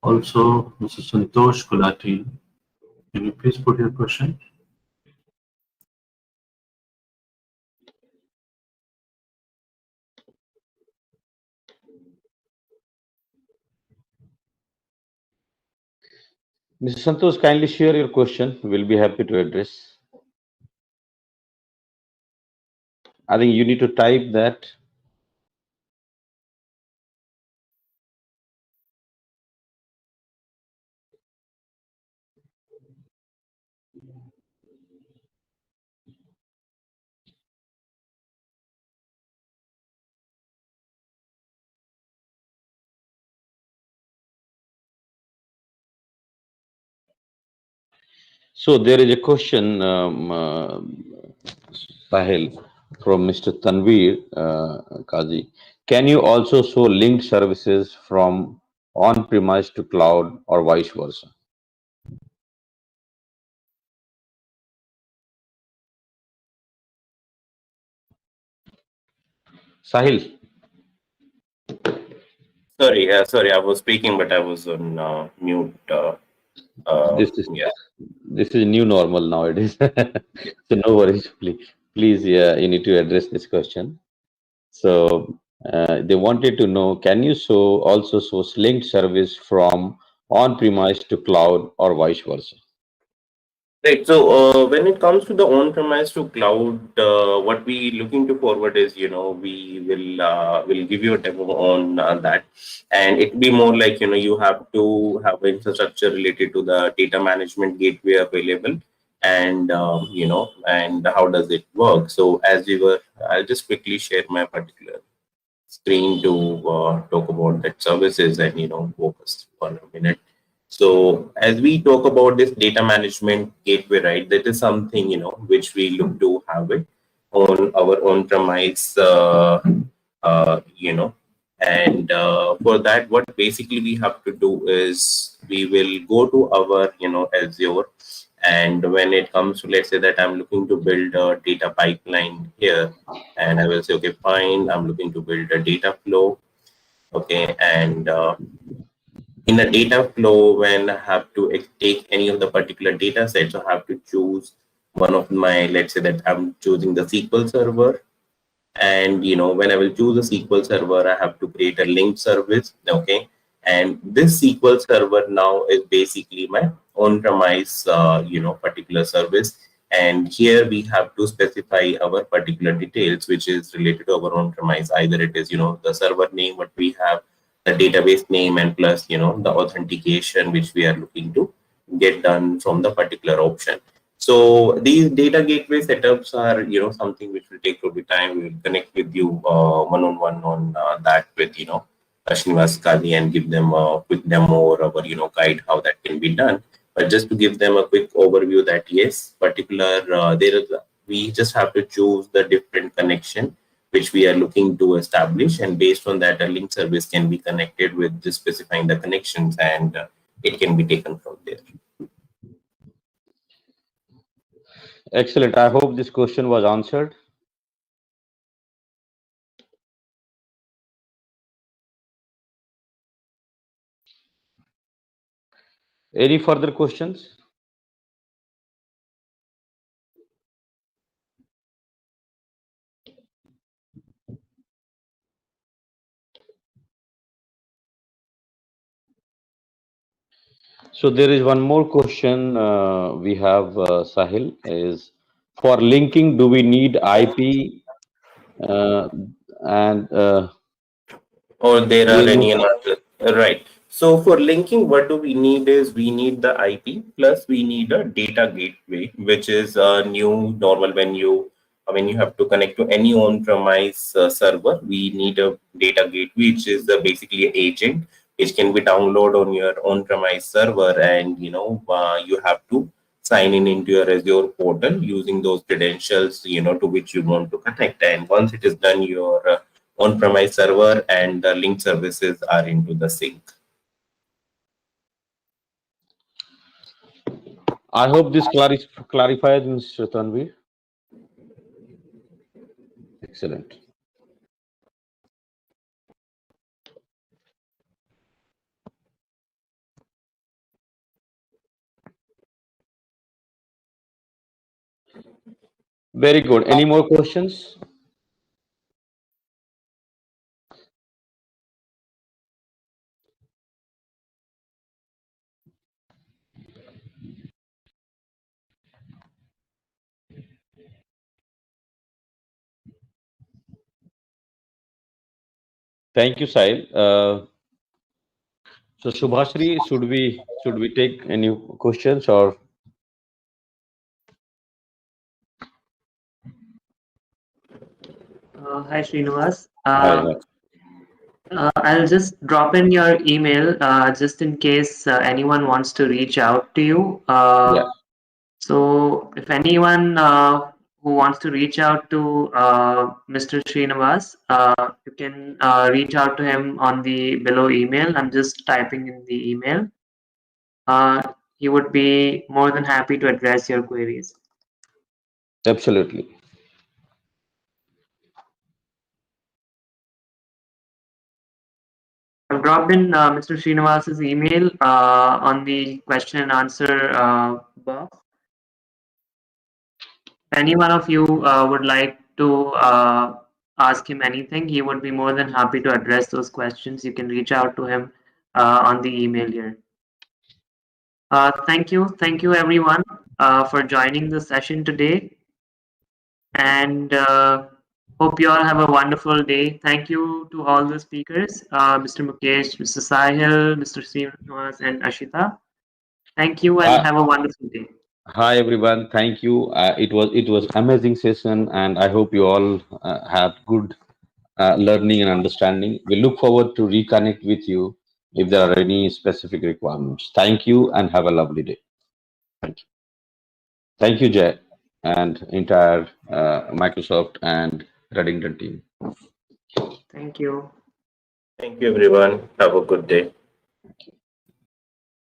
Also, Mr. Santosh Gulati, can you please put your question? Mr. Santosh, kindly share your question. We'll be happy to address. I think you need to type that. So there is a question, Sahil, from Mr. Tanveer Kazi. Can you also show linked services from on-premise to cloud or vice versa? Sahil, Sorry, I was speaking, but I was on mute. this is Yeah. this is new normal nowadays. So no worries, please, yeah, you need to address this question. So they wanted to know, can you also show linked service from on-premise to cloud or vice versa? Right. So when it comes to the on-premise to cloud, what we looking to forward is, we will give you a demo on that, and it be more like you have to have infrastructure related to the data management gateway available, and and how does it work. So I'll just quickly share my particular screen to talk about that services and focus for a minute. So as we talk about this data management gateway, right, that is something which we look to have it on our on-premise, and for that, what basically we have to do is we will go to our Azure, and when it comes to, let's say that I'm looking to build a data pipeline here, and I will say, okay, fine, I'm looking to build a data flow, okay, and in a data flow, when I have to take any of the particular data sets, I have to choose one of my, let's say that I'm choosing the SQL server. And when I will choose a SQL server, I have to create a link service. Okay. And this SQL server now is basically my on-premise, particular service. And here we have to specify our particular details, which is related to our on-premise. Either it is, the server name, what we have, the database name, and plus, the authentication, which we are looking to get done from the particular option. So these data gateway setups are, something which will take a bit of time. We will connect with you one-on-one on that with, Srinivas Kali, and give them a quick demo or our, guide how that can be done. But just to give them a quick overview that yes, we just have to choose the different connection which we are looking to establish, and based on that, a link service can be connected with just specifying the connections, and it can be taken from there. Excellent. I hope this question was answered. Any further questions? So there is one more question we have, Sahil, is for linking, do we need IP and Or there are any look? other, right? So for linking, what do we need is we need the IP plus we need a data gateway, which is a new normal when you have to connect to any on-premise server. We need a data gateway, which is basically an agent which can be downloaded on your on-premise server, and you have to sign in into your Azure portal using those credentials to which you want to connect. And once it is done, your on-premise server and the link services are into the sync. I hope this clarifies, Mr. Tanvir. Excellent. Very good. Any more questions? Thank you, Sahil. So Subhashri, should we take any questions or? Hi, Srinivas. Hi. I'll just drop in your email just in case anyone wants to reach out to you. Yeah. So if anyone who wants to reach out to Mr. Srinivas, you can reach out to him on the below email. I'm just typing in the email. He would be more than happy to address your queries. Absolutely. I've dropped in Mr. Srinivas's email on the question and answer box. If any one of you would like to ask him anything, he would be more than happy to address those questions. You can reach out to him on the email here. Thank you everyone for joining the session today, and hope you all have a wonderful day. Thank you to all the speakers, Mr. Mukesh, Mr. Sahil, Mr. Srinivas, and Ashita. Thank you and have a wonderful day. Hi everyone. Thank you. It was amazing session, and I hope you all have good learning and understanding. We look forward to reconnect with you if there are any specific requirements. Thank you and have a lovely day. Thank you. Thank you, Jay, and entire Microsoft and Redington team. Thank you. Thank you, everyone. Have a good day. Thank you.